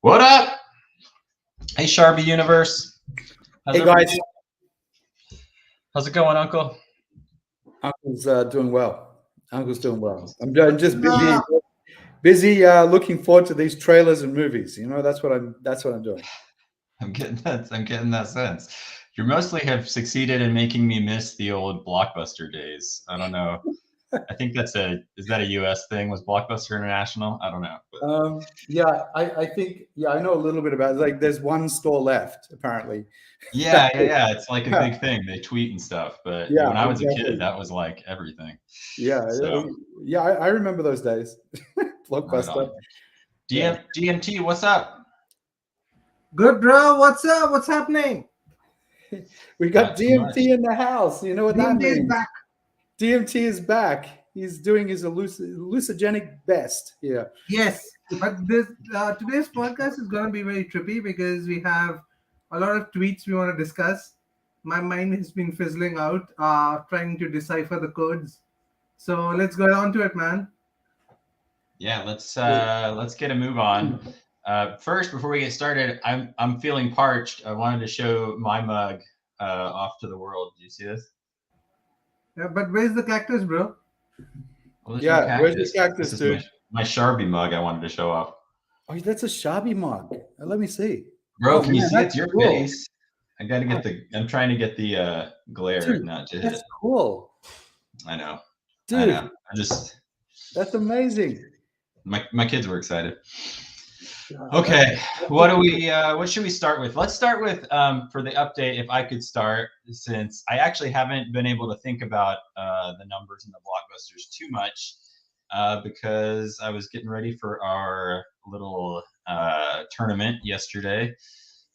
What up? Hey, Sharbi Universe. Hey guys, How's it going, Uncle? Uncle's doing well. Uncle's doing well. I'm just busy looking forward to these trailers and movies. You know, that's what I'm doing. I'm getting that sense. You mostly have succeeded in making me miss the old Blockbuster days. I don't know. I think is that a US thing? Was Blockbuster international? I don't know. Yeah, I think I know a little bit about it. Like there's one store left apparently. Yeah. It's like a big thing. They tweet and stuff. But Yeah, when I was exactly. a kid, that was like everything. Yeah, So, I remember those days. Blockbuster. Right DMT, what's up? Good, bro. What's up? What's happening? We got DMT in the house. You know what that means? Is back. DMT is back. He's doing his hallucinogenic best here. Yes, but this today's podcast is going to be very trippy because we have a lot of tweets we want to discuss. My mind has been fizzling out, trying to decipher the codes. So let's go on to it, man. Yeah, let's get a move on. First, before we get started, I'm feeling parched. I wanted to show my mug off to the world. Do you see this? Yeah, but where's the cactus, bro? Well, yeah, where's the cactus, dude? My Sharbi mug I wanted to show off. Oh, that's a Sharbi mug. Let me see. Bro, can you see it's your face? I gotta get I'm trying to get the glare dude, not to hit. That's cool. I know. Dude. I know. That's amazing. My kids were excited. Okay, what should we start with? Let's start with for the update, if I could start, since I actually haven't been able to think about the numbers in the Blockbusters too much because I was getting ready for our little tournament yesterday,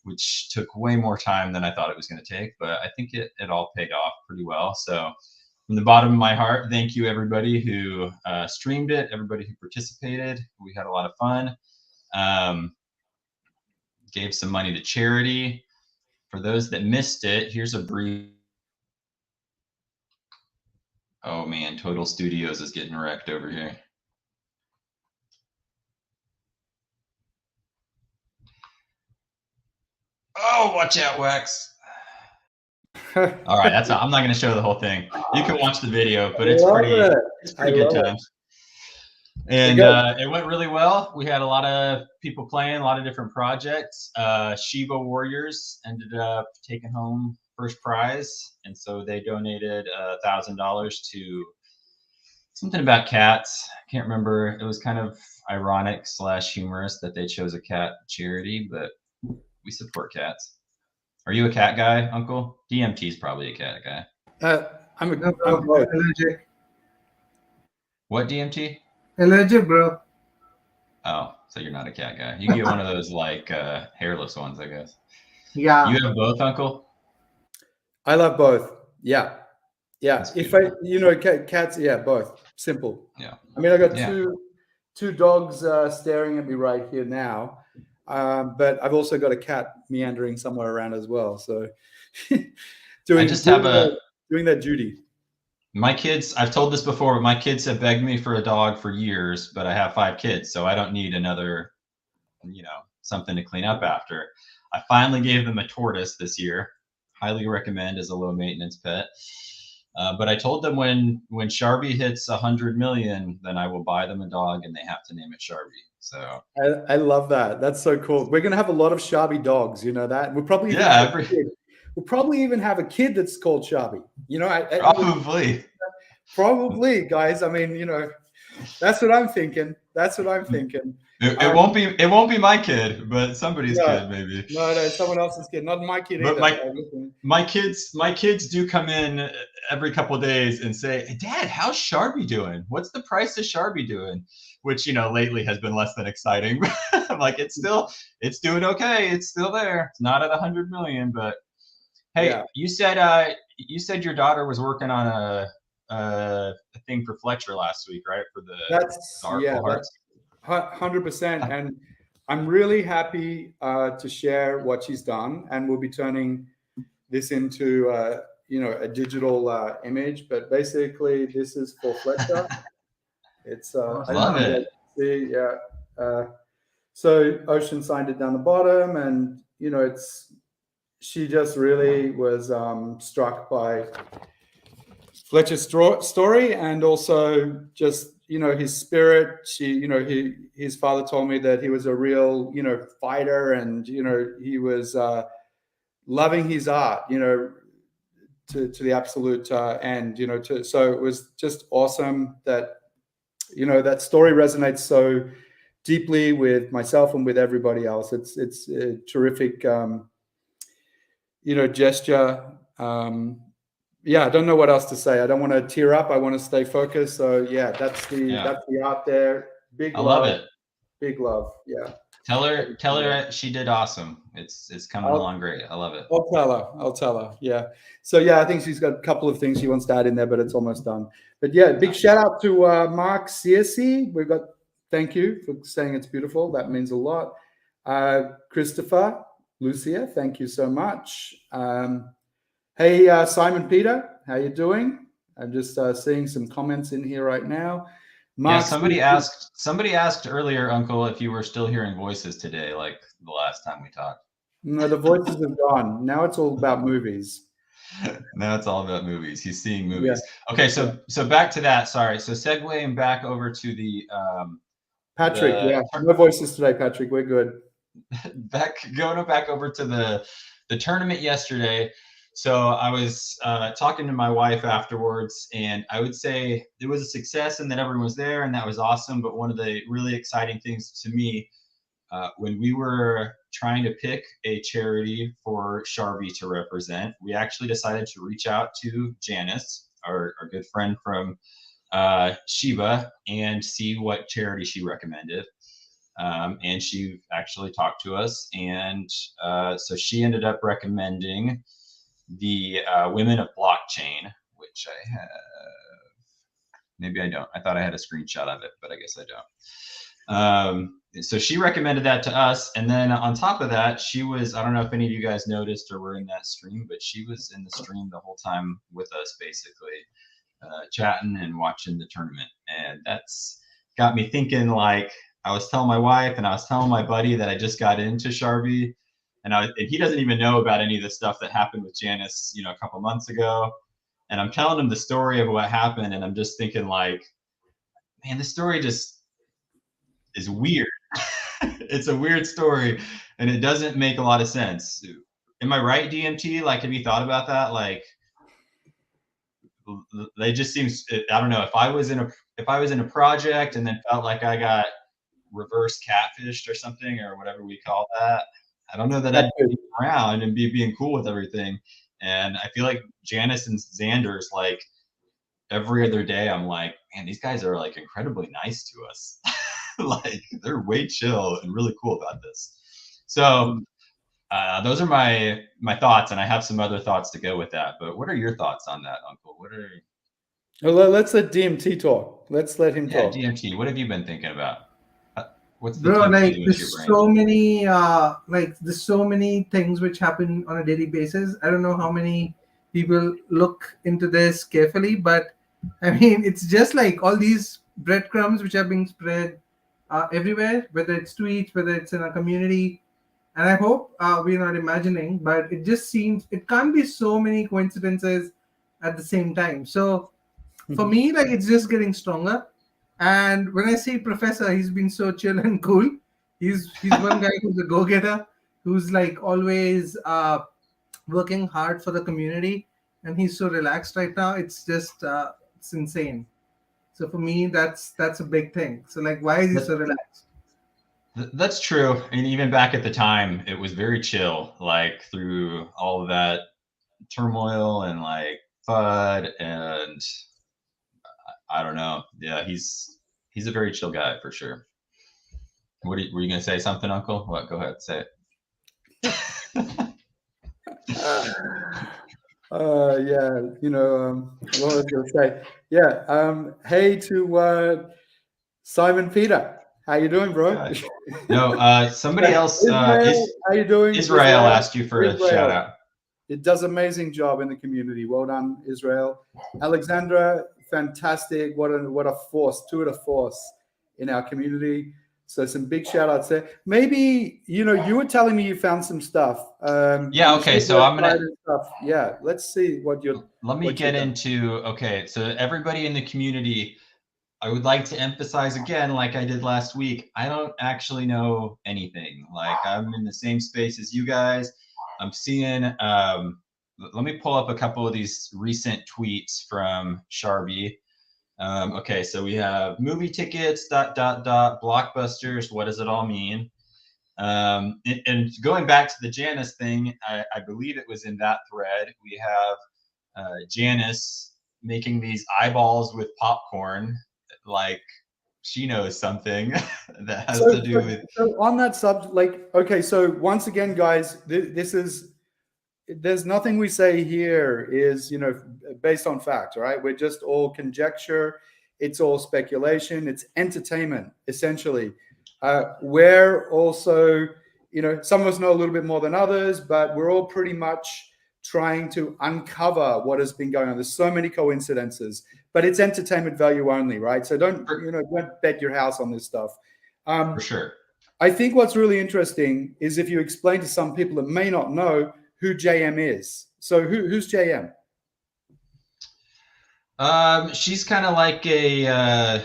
which took way more time than I thought it was going to take, but I think it all paid off pretty well. So from the bottom of my heart, thank you everybody who streamed it, everybody who participated. We had a lot of fun. Gave some money to charity. For those that missed it, here's a brief. Oh man, Total Studios is getting wrecked over here. Oh, watch out, Wax. All right, I'm not going to show the whole thing. You can watch the video, but it's pretty good times. And it went really well. We had a lot of people playing, a lot of different projects. Shiba Warriors ended up taking home first prize, and so they donated $1,000 to something about cats. Can't remember. It was kind of ironic / humorous that they chose a cat charity, but we support cats. Are you a cat guy, Uncle? DMT's probably a cat guy. I'm allergic. What, DMT? Allergic, bro. Oh, so you're not a cat guy. You get one of those like hairless ones, I guess. Yeah. You have both, Uncle? I love both. Yeah. If cats, both. Simple. Yeah. I mean, I got two dogs staring at me right here now. But I've also got a cat meandering somewhere around as well. So doing that duty. My kids, I've told this before, but my kids have begged me for a dog for years, but I have 5 kids, so I don't need another, something to clean up after. I finally gave them a tortoise this year. Highly recommend as a low maintenance pet. But I told them when Sharbi hits 100 million, then I will buy them a dog and they have to name it Sharbi. So I love that. That's so cool. We're gonna have a lot of Sharbi dogs. You know that. We'll probably we'll probably even have a kid that's called Sharbi. Probably, guys. I mean, that's what I'm thinking. It won't be my kid, but somebody's kid maybe. No, someone else's kid, not my kid. But my kids do come in every couple of days and say, hey, Dad, how's Sharbi doing? What's the price of Sharbi doing? Which lately has been less than exciting. I'm like, it's doing okay. It's still there. It's not at 100 million, but hey, you said your daughter was working on a thing for Fletcher last week, right? For the Hearts. 100%. And I'm really happy to share what she's done, and we'll be turning this into a digital image. But basically, this is for Fletcher. It's love it. See, So Ocean signed it down the bottom, and she just really was struck by Fletcher's story, and also just his spirit. His father told me that he was a real fighter, and he was loving his art to the absolute end. So it was just awesome that that story resonates so deeply with myself and with everybody else. It's a terrific gesture. Yeah, I don't know what else to say. I don't want to tear up. I want to stay focused. So yeah, that's the art there. I love it. Big love. Yeah. Tell her she did awesome. It's coming along great. I love it. I'll tell her. Yeah. So yeah, I think she's got a couple of things she wants to add in there, but it's almost done. But yeah, big shout out to Mark Searcy. Thank you for saying it's beautiful. That means a lot. Christopher, Lucia, thank you so much. Hey, Simon Peter, how you doing? I'm just seeing some comments in here right now. Mark, yeah, somebody asked earlier, Uncle, if you were still hearing voices today, like the last time we talked. No, the voices have gone. Now it's all about movies. Now it's all about movies. He's seeing movies. Yeah. Okay, so back to that. Sorry. So segueing back over to the Patrick. No voices today, Patrick. We're good. Going back over to the tournament yesterday. So I was talking to my wife afterwards, and I would say it was a success and that everyone was there, and that was awesome. But one of the really exciting things to me, when we were trying to pick a charity for Sharbi to represent, we actually decided to reach out to Janice, our good friend from Sheba, and see what charity she recommended. And she actually talked to us, and so she ended up recommending the Women of Blockchain, which I have. Maybe I don't. I thought I had a screenshot of it, but I guess I don't. So she recommended that to us, and then on top of that, she was, I don't know if any of you guys noticed or were in that stream, but she was in the stream the whole time with us, basically chatting and watching the tournament. And that's got me thinking, like, I was telling my wife and I was telling my buddy that I just got into Sharbi, and he doesn't even know about any of the stuff that happened with Janice, a couple months ago. And I'm telling him the story of what happened, and I'm just thinking, like, man, this story just is weird. It's a weird story, and it doesn't make a lot of sense. Am I right, DMT? Like, have you thought about that? Like, they just seem, I don't know, if I was in a project and then felt like I got reverse catfished or something, or whatever we call that, I don't know that I'd be around and being cool with everything. And I feel like Janice and Xander's, like, every other day I'm like, man, these guys are like incredibly nice to us. Like, they're way chill and really cool about this. So those are my thoughts, and I have some other thoughts to go with that. But what are your thoughts on that, Uncle? Well, let's let DMT talk. Let's let him talk. DMT, what have you been thinking about? What's the like there's so many there's so many things which happen on a daily basis. I don't know how many people look into this carefully, but I mean, it's just like all these breadcrumbs which are being spread everywhere, whether it's tweets, whether it's in a community. And I hope we're not imagining, but it just seems it can't be so many coincidences at the same time. So for me, like, it's just getting stronger. And when I say Professor, he's been so chill and cool. He's one guy who's a go-getter, who's like always working hard for the community, and he's so relaxed right now. It's just it's insane. So for me, that's a big thing. So, like, why is he so relaxed? That's true. And even back at the time, it was very chill, like, through all of that turmoil and like FUD, and I don't know. Yeah, he's a very chill guy for sure. Were you going to say something, Uncle? What? Go ahead, say it. Yeah, what was I going to say? Yeah. Hey to Simon Peter. How you doing, bro? No, somebody else. Israel, how you doing? Israel asked you for a shout out. It does amazing job in the community. Well done, Israel. Alexandra, fantastic. What a force, tour de force in our community. So some big shout outs there. Maybe, you were telling me you found some stuff. Yeah. Okay. So I'm going to, yeah, let's see what you're, let me get into, okay. So everybody in the community, I would like to emphasize again, like I did last week, I don't actually know anything. Like I'm in the same space as you guys. I'm seeing, let me pull up a couple of these recent tweets from Sharbi. Okay, so we have movie tickets, ... blockbusters. What does it all mean? And going back to the Janice thing, I believe it was in that thread. We have Janice making these eyeballs with popcorn, like she knows something that has to do with. So on that subject, like, okay, so once again, guys, this is, there's nothing we say here is, based on fact, right? We're just all conjecture. It's all speculation. It's entertainment, essentially. We're also, some of us know a little bit more than others, but we're all pretty much trying to uncover what has been going on. There's so many coincidences, but it's entertainment value only, right? So don't bet your house on this stuff. For sure. I think what's really interesting is if you explain to some people that may not know who JM is. So who's JM? She's kind of like I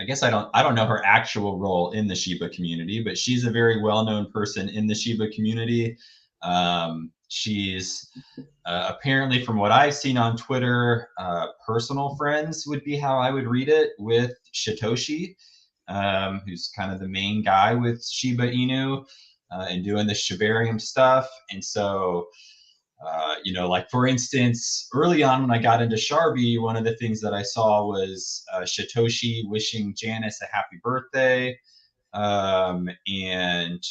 guess I don't know her actual role in the Shiba community, but she's a very well-known person in the Shiba community. She's apparently, from what I've seen on Twitter, personal friends would be how I would read it, with Satoshi, who's kind of the main guy with Shiba Inu and doing the Shibarium stuff. And so, like for instance, early on when I got into Sharbi, one of the things that I saw was Satoshi wishing Janice a happy birthday. And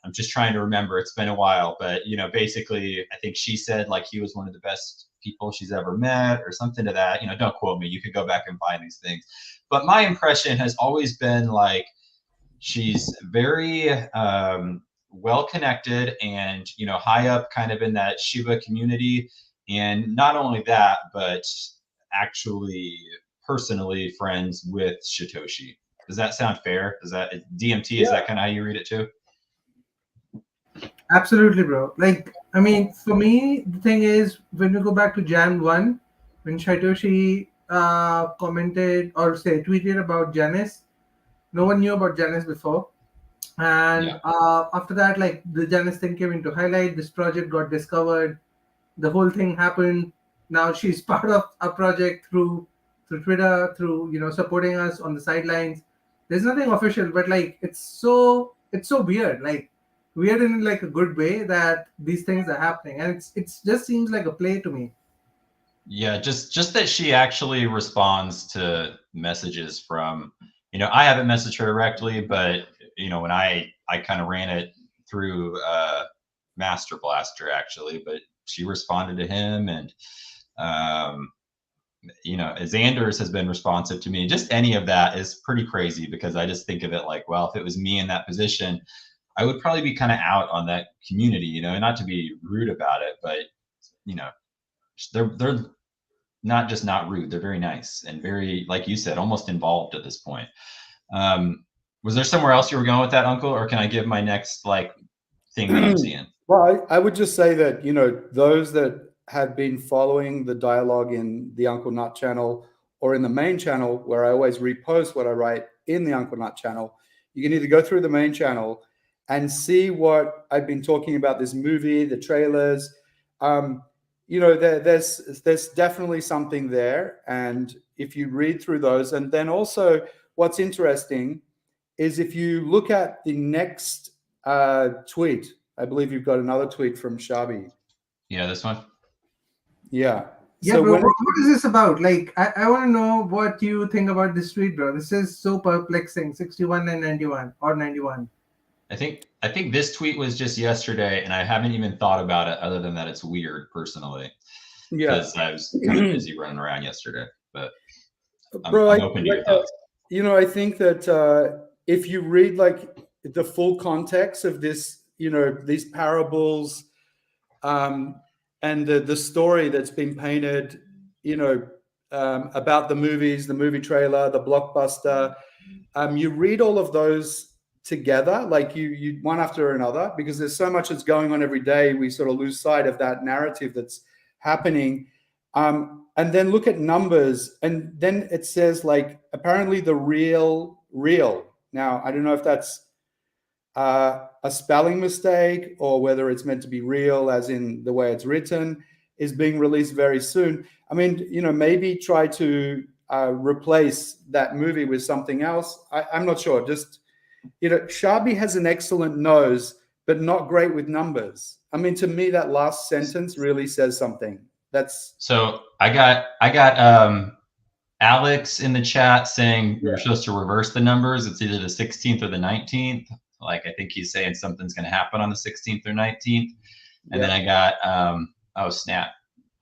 I'm just trying to remember, it's been a while, but basically I think she said like he was one of the best people she's ever met or something to that. Don't quote me, you could go back and find these things. But my impression has always been like she's very well connected and high up kind of in that Shiba community. And not only that, but actually personally friends with Satoshi. Does that sound fair? Is that DMT? Is that kind of how you read it too? Absolutely, bro. Like, I mean, for me, the thing is, when we go back to Jan 1, when Satoshi commented or tweeted about Janice, no one knew about Janice before. And after that, like, the Janice thing came into highlight, this project got discovered, the whole thing happened. Now she's part of a project through Twitter, through supporting us on the sidelines. There's nothing official, but like it's so weird, like weird in like a good way that these things are happening, and it's just seems like a play to me. Yeah, just that she actually responds to messages from, I haven't messaged her directly, but when I kind of ran it through Master Blaster actually, but she responded to him, and Xander's has been responsive to me. Just any of that is pretty crazy, because I just think of it like, well, if it was me in that position, I would probably be kind of out on that community, not to be rude about it, but they're not just not rude, they're very nice and very, like you said, almost involved at this point. Was there somewhere else you were going with that, Uncle, or can I give my next thing that I'm seeing? Well, I would just say that those that have been following the dialogue in the Uncle Nut channel or in the main channel, where I always repost what I write in the Uncle Nut channel, you can either go through the main channel and see what I've been talking about, this movie, the trailers. There's definitely something there. And if you read through those, and then also what's interesting is if you look at the next tweet, I believe you've got another tweet from Sharbi. Yeah, this one. Yeah. Yeah, so bro, what is this about? Like, I want to know what you think about this tweet, bro. This is so perplexing. 61 and 91 or 91. I think this tweet was just yesterday, and I haven't even thought about it other than that it's weird personally. Yeah. Because I was kind of busy running around yesterday, but I'm open to your thoughts. I think that if you read like the full context of this, these parables, and the story that's been painted, about the movies, the movie trailer, the blockbuster, you read all of those together, like you one after another, because there's so much that's going on every day. We sort of lose sight of that narrative that's happening. And then look at numbers, and then it says like apparently the real. Now, I don't know if that's a spelling mistake or whether it's meant to be real as in the way it's written, is being released very soon. I mean, maybe try to replace that movie with something else. I'm not sure. Just, Sharbi has an excellent nose, but not great with numbers. I mean, to me, that last sentence really says something. So I got Alex in the chat saying we're supposed to reverse the numbers. It's either the 16th or the 19th. Like, I think he's saying something's going to happen on the 16th or 19th. And then I got, oh, snap.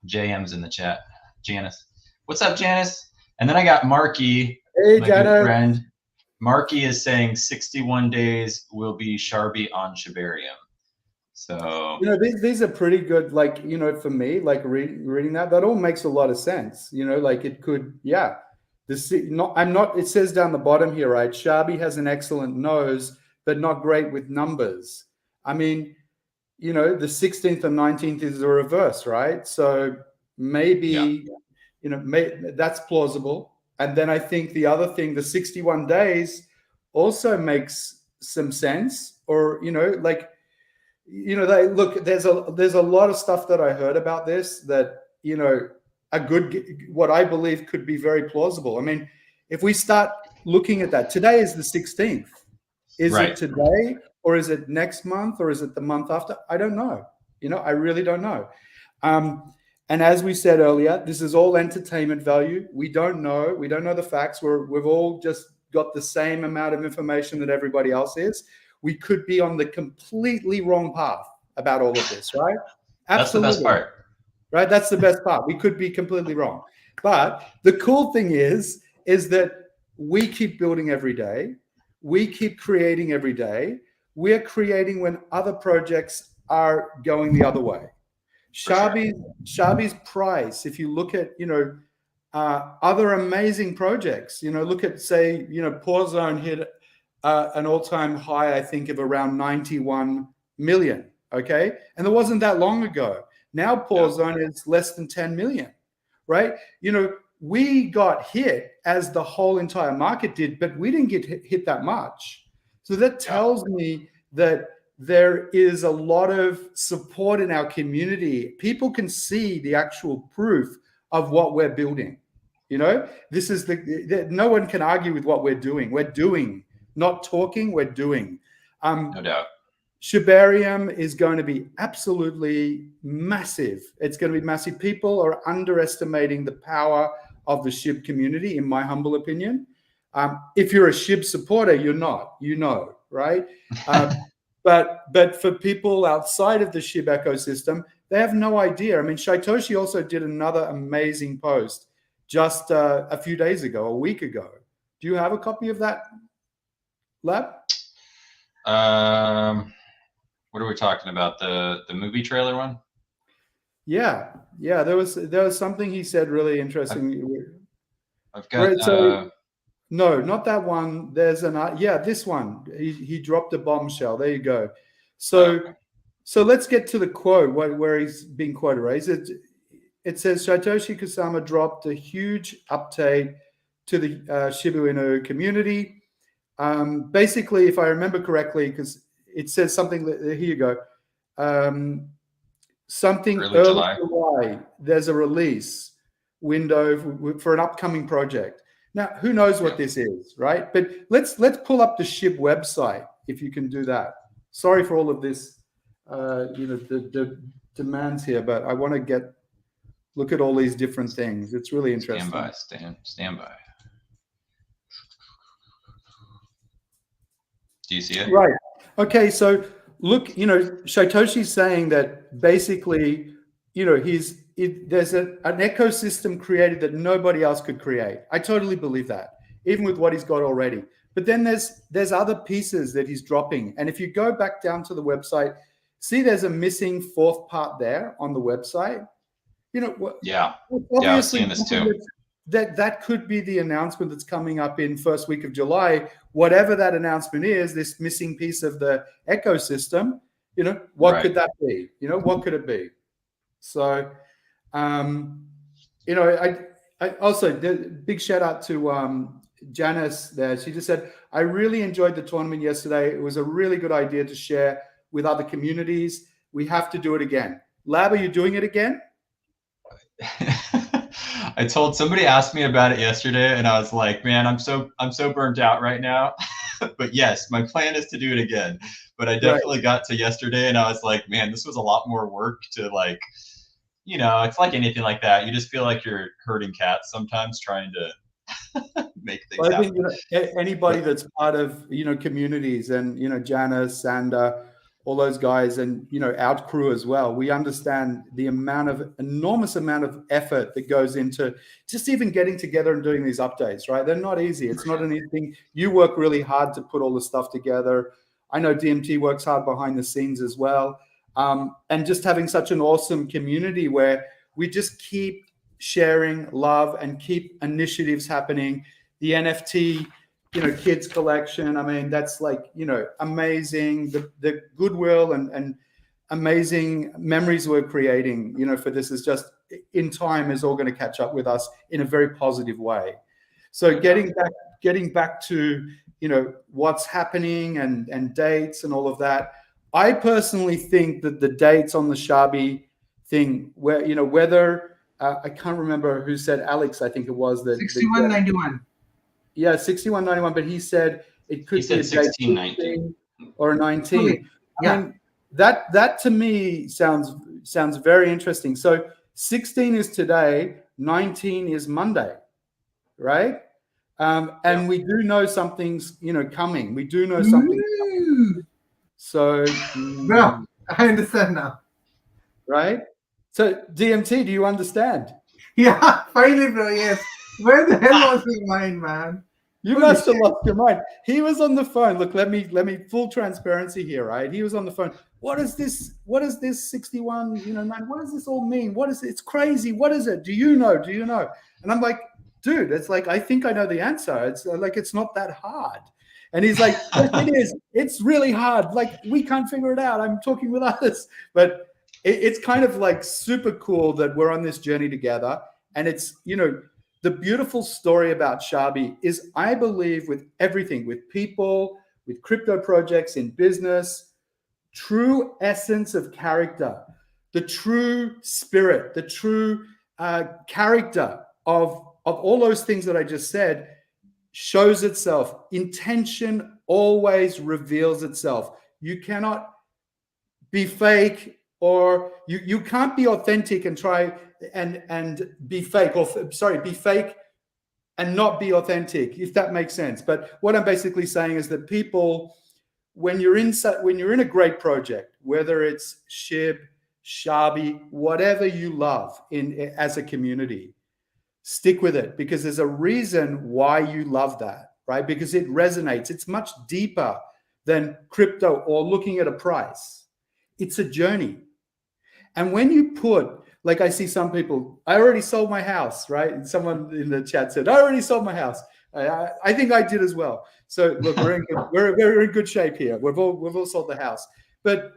JM's in the chat. Janice. What's up, Janice? And then I got Marky, my good friend. Marky is saying 61 days will be Sharbi on Shibarium. So these are pretty good. Like, for me, like reading that all makes a lot of sense. Like it could, it says down the bottom here, right? Sharbi has an excellent nose, but not great with numbers. I mean, the 16th and 19th is the reverse, right? So maybe, that's plausible. And then I think the other thing, the 61 days also makes some sense. Or, look, there's a lot of stuff that I heard about this that, what I believe could be very plausible. I mean, if we start looking at that, today is the 16th. Is it today, or is it next month, or is it the month after? I don't know. I really don't know. And as we said earlier, this is all entertainment value. We don't know. We don't know the facts. We've all just got the same amount of information that everybody else is. We could be on the completely wrong path about all of this, right? Absolutely. That's the best part. Right? That's the best part. We could be completely wrong. But the cool thing is that we keep building every day. We keep creating every day. We're creating when other projects are going the other way. Sharbi's price, if you look at, other amazing projects, look at, say, Pore Zone hit an all-time high, I think, of around 91 million, okay? And it wasn't that long ago. Now Pore Zone is less than 10 million, right? We got hit as the whole entire market did, but we didn't get hit that much. So that tells me that there is a lot of support in our community. People can see the actual proof of what we're building. This is no one can argue with what we're doing. We're doing, not talking, we're doing. No doubt. Shibarium is going to be absolutely massive. It's going to be massive. People are underestimating the power of the SHIB community, in my humble opinion. If you're a SHIB supporter, you're not, right? But for people outside of the SHIB ecosystem, they have no idea. I mean, Shaitoshi also did another amazing post just a few days ago, a week ago. Do you have a copy of that, Lab? What are we talking about? The movie trailer one? Yeah. There was something he said really interesting. I've got. No, not that one. There's this one. He dropped a bombshell. There you go. So let's get to the quote where he's being quoted. Right? It says Satoshi Kusama dropped a huge update to the Shiba Inu community. Basically, if I remember correctly, because it says something. Here you go. Something early July. There's a release window for an upcoming project. Now, who knows what this is, right? But let's pull up the SHIB website if you can do that. Sorry for all of this, the demands here, but I want to look at all these different things. It's really interesting. Stand by. Do you see it? Right. Okay. So look, Shaitoshi's saying that basically, there's an ecosystem created that nobody else could create. I totally believe that, even with what he's got already. But then there's other pieces that he's dropping. And if you go back down to the website, see there's a missing fourth part there on the website. Yeah, I was seeing this too. that could be the announcement that's coming up in first week of July. Whatever that announcement is, this missing piece of the ecosystem, what could that be? What could it be? So, I also big shout out to Janice there. She just said, I really enjoyed the tournament yesterday. It was a really good idea to share with other communities. We have to do it again. Lab, are you doing it again? Somebody asked me about it yesterday, and I was like, man, I'm so burnt out right now. But yes, my plan is to do it again. But I definitely got to yesterday, and I was like, man, this was a lot more work to like, it's like anything like that. You just feel like you're herding cats sometimes, trying to make things happen. I think anybody that's part of communities, and Janice and all those guys, and our crew as well, we understand the enormous amount of effort that goes into just even getting together and doing these updates, right? They're not easy. It's not anything. You work really hard to put all the stuff together. I know DMT works hard behind the scenes as well. And just having such an awesome community where we just keep sharing love and keep initiatives happening. The NFT kids collection, I mean, that's like amazing. The goodwill and amazing memories we're creating for this is just in time is all going to catch up with us in a very positive way. So getting back to what's happening and dates and all of that, I personally think that the dates on the Sharbi thing, where whether I can't remember who said, Alex, I think it was, that 6191. Yeah, 6191, but he said it could be a 1619 or 19. Okay. Yeah. I mean, that to me sounds very interesting. So 16 is today, 19 is Monday, right? And we do know something's coming. We do know something coming. So Bro, I understand now. Right? So DMT, do you understand? Yeah, finally, bro. Yes. Where the hell was your mind, man? You must have lost your mind. He was on the phone. Look, let me full transparency here, right? He was on the phone. What is this? What is this 61? What does this all mean? What is it? It's crazy. What is it? Do you know? Do you know? And I'm like, dude, it's like I think I know the answer. It's like it's not that hard. And he's like, yes, it is. It's really hard. Like we can't figure it out. I'm talking with others, but it's kind of like super cool that we're on this journey together. And it's the beautiful story about Sharbi is, I believe, with everything, with people, with crypto projects, in business, true essence of character, the true spirit, the true character of all those things that I just said shows itself. Intention always reveals itself. You cannot be fake, or you can't be authentic and try and be fake, or be fake and not be authentic, if that makes sense. But what I'm basically saying is that people, when you're in a great project, whether it's Shib, Sharbi, whatever you love as a community, stick with it, because there's a reason why you love that, right? Because it resonates. It's much deeper than crypto or looking at a price. It's a journey. And when you put, like I see some people, I already sold my house, right? And someone in the chat said, I already sold my house. I think I did as well. So look, we're in good shape here. We've all sold the house. But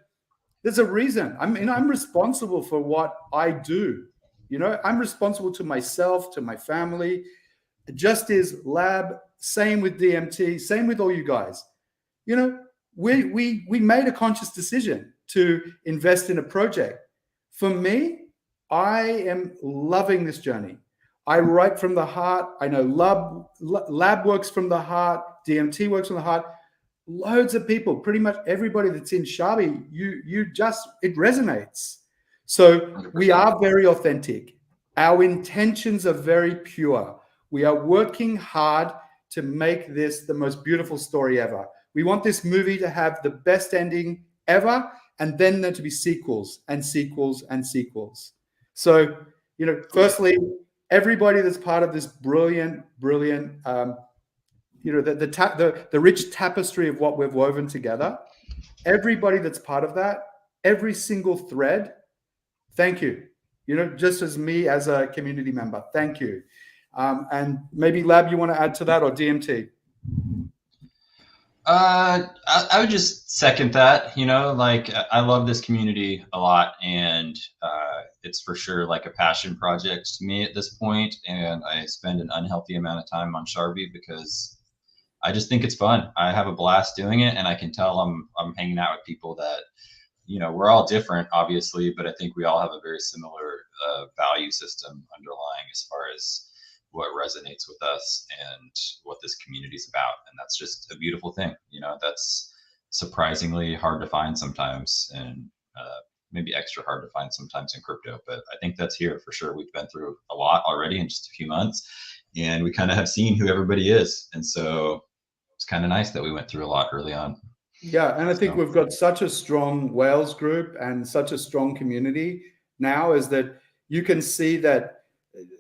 there's a reason. I'm responsible for what I do. I'm responsible to myself, to my family. Just as Lab, same with DMT, same with all you guys. We made a conscious decision to invest in a project. For me, I am loving this journey. I write from the heart. I know Lab works from the heart. DMT works from the heart. Loads of people, pretty much everybody that's in Sharbi, it resonates. So we are very authentic. Our intentions are very pure. We are working hard to make this the most beautiful story ever. We want this movie to have the best ending ever, and then there to be sequels and sequels and sequels. So, firstly, everybody that's part of this brilliant, the rich tapestry of what we've woven together, everybody that's part of that, every single thread, thank you. Just as me as a community member, thank you. And maybe Lab, you want to add to that, or DMT? I would just second that. Like I love this community a lot, and it's for sure like a passion project to me at this point. And I spend an unhealthy amount of time on Sharbi because I just think it's fun. I have a blast doing it, and I can tell I'm hanging out with people that, we're all different, obviously, but I think we all have a very similar value system underlying as far as what resonates with us and what this community is about. And that's just a beautiful thing. That's surprisingly hard to find sometimes, and maybe extra hard to find sometimes in crypto. But I think that's here for sure. We've been through a lot already in just a few months, and we kind of have seen who everybody is. And so it's kind of nice that we went through a lot early on. Yeah, and I think we've got such a strong Wales group and such a strong community now, is that you can see that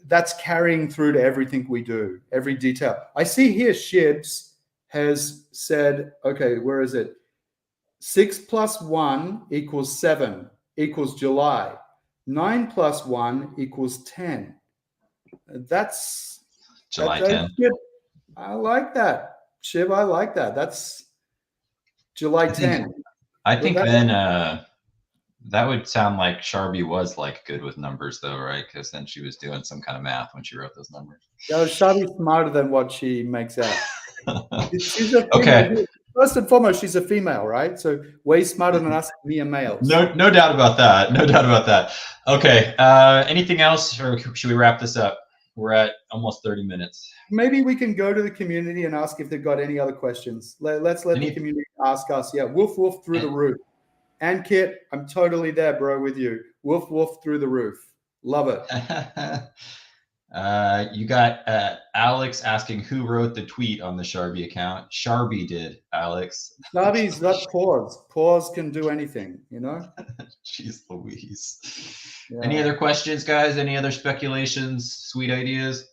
that's carrying through to everything we do, every detail. I see here Shibs has said, okay, where is it? 6 + 1 = 7 = July. 9 + 1 = 10. That's July 10. I like that. Shib, I like that. That's July 10. I think then that would sound like Sharbi was like good with numbers though, right? Because then she was doing some kind of math when she wrote those numbers. Yeah, Sharbi's smarter than what she makes out. She's okay. First and foremost, she's a female, right? So way smarter than us mere males. No doubt about that. No doubt about that. Okay. Anything else, or should we wrap this up? We're at almost 30 minutes. Maybe we can go to the community and ask if they've got any other questions. Let's let the community ask us. Yeah, woof woof through the roof. And Kit, I'm totally there, bro, with you. Woof woof through the roof. Love it. You got Alex asking who wrote the tweet on the Sharbi account. Sharbi did, Alex. Sharbi's got paws. Paws can do anything, Jeez Louise. Yeah. Any other questions, guys? Any other speculations, sweet ideas?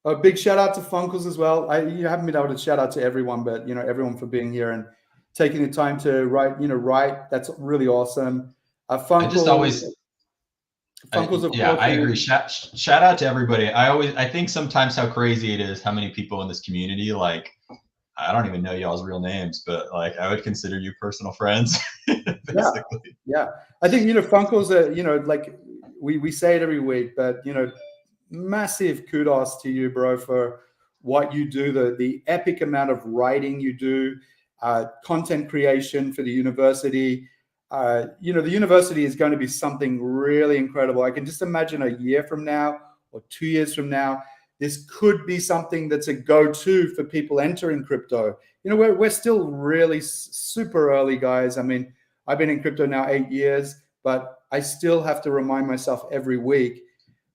A big shout out to Funkles as well. You haven't been able to shout out to everyone, but everyone for being here and taking the time to write. That's really awesome. Funkles, I just always. Funkles, I agree. Shout out to everybody. I think sometimes how crazy it is, how many people in this community, like, I don't even know y'all's real names, but like I would consider you personal friends. Basically. Yeah. I think Funkles are, like we say it every week, but massive kudos to you, bro, for what you do, the epic amount of writing you do, content creation for the university. The university is going to be something really incredible. I can just imagine a year from now or 2 years from now, this could be something that's a go-to for people entering crypto. We're still really super early, guys. I mean, I've been in crypto now 8 years, but I still have to remind myself every week,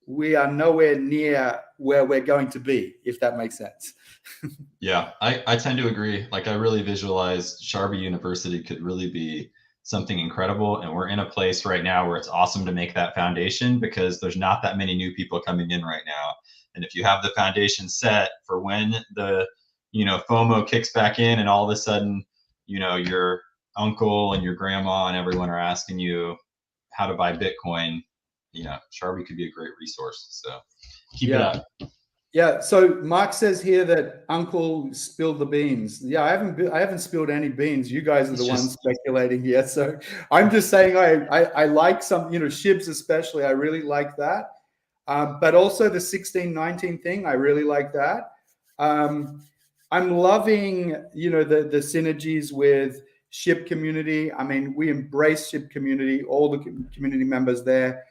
we are nowhere near where we're going to be, if that makes sense. Yeah, I tend to agree. Like I really visualize Sharbi University could really be something incredible. And we're in a place right now where it's awesome to make that foundation because there's not that many new people coming in right now. And if you have the foundation set for when the, FOMO kicks back in and all of a sudden, your uncle and your grandma and everyone are asking you how to buy Bitcoin, Sharbi could be a great resource. So keep it up. Yeah. So Mark says here that Uncle spilled the beans. Yeah, I haven't spilled any beans. You guys are the ones speculating here. So I'm just saying I like some, Shibs especially. I really like that. But also the 1619 thing, I really like that. I'm loving, the synergies with SHIB community. I mean, we embrace SHIB community, all the community members there.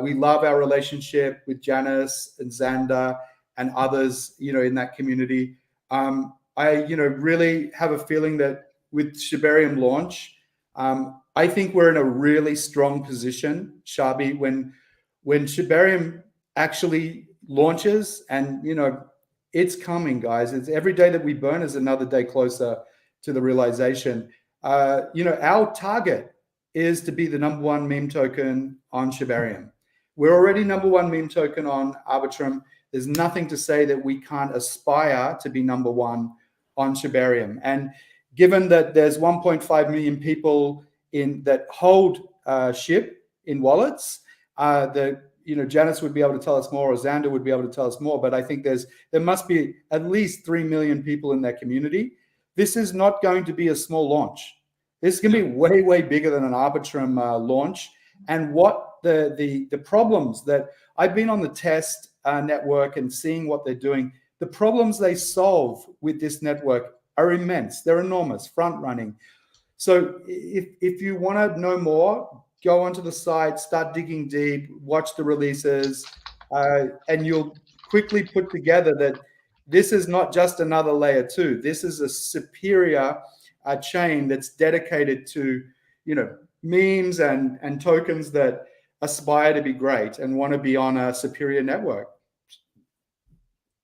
We love our relationship with Janice and Xander and others, in that community. I, really have a feeling that with Shibarium launch, I think we're in a really strong position, Sharbi, when Shibarium actually launches, and it's coming, guys. It's every day that we burn is another day closer to the realization. Our target is to be the #1 meme token on Shibarium. We're already #1 meme token on Arbitrum. There's nothing to say that we can't aspire to be #1 on Shibarium. And given that there's 1.5 million people that hold SHIB in wallets, Janice would be able to tell us more, or Xander would be able to tell us more. But I think there must be at least 3 million people in that community. This is not going to be a small launch. This is going to be way, way bigger than an Arbitrum launch. And what the problems that I've been on the test network and seeing what they're doing, the problems they solve with this network are immense. They're enormous, front running. So if you want to know more, go onto the site, start digging deep, watch the releases, and you'll quickly put together that this is not just another layer 2. This is a superior chain that's dedicated to, memes and tokens that aspire to be great and want to be on a superior network.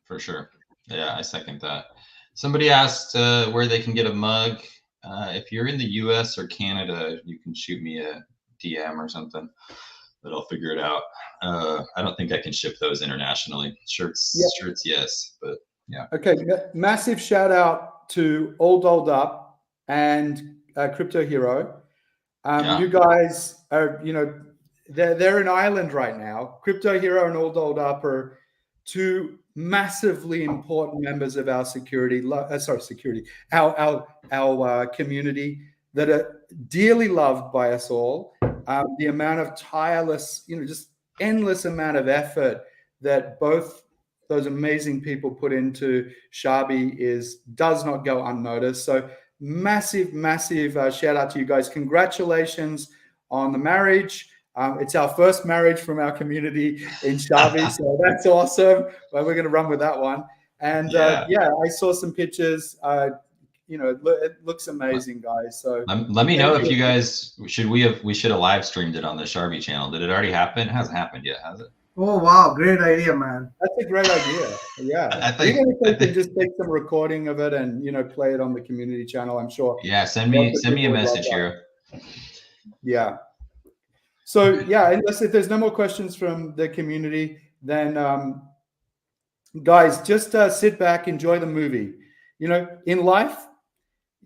For sure. Yeah, I second that. Somebody asked where they can get a mug. If you're in the US or Canada, you can shoot me a DM or something, but I'll figure it out. I don't think I can ship those internationally. Shirts, yes, but yeah. Okay, massive shout out to All Dolled Up and Crypto Hero. You guys are, they're in Ireland right now. Crypto Hero and All Dolled Up are two massively important members of our our community that are dearly loved by us all. The amount of tireless, just endless amount of effort that both those amazing people put into Sharbi does not go unnoticed. So massive shout out to you guys. Congratulations on the marriage. It's our first marriage from our community in Sharbi, so that's awesome. But we're going to run with that one. And I saw some pictures. It looks amazing, guys. So let me know if you guys we should have live streamed it on the Sharbi channel. Did it already happen? It hasn't happened yet, has it? Oh wow, great idea, man. That's a great idea. Yeah. Even if they could just take some recording of it and play it on the community channel, I'm sure. Yeah, send me a message here. Yeah. So unless if there's no more questions from the community, then guys, just sit back, enjoy the movie. In life,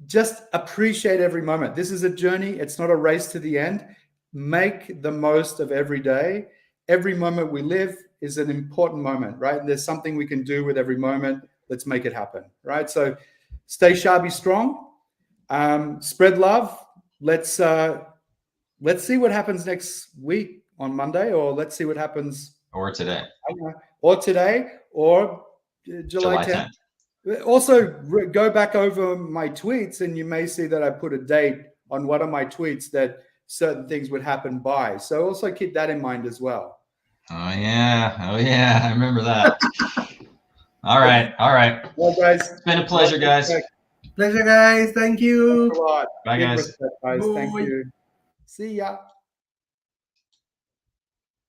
just appreciate every moment. This is a journey. It's not a race to the end. Make the most of every day. Every moment we live is an important moment, right? And there's something we can do with every moment. Let's make it happen, right? So stay Sharbi strong. Spread love. Let's see what happens next week on Monday, or let's see what happens. Or today. Or July 10th. Also, go back over my tweets, and you may see that I put a date on one of my tweets that certain things would happen by. So also keep that in mind as well. Oh yeah, I remember that. All right. Well, guys, it's been a pleasure, guys. Pleasure, guys. Thank you. Thanks a lot. Bye, guys. Thank you. See ya.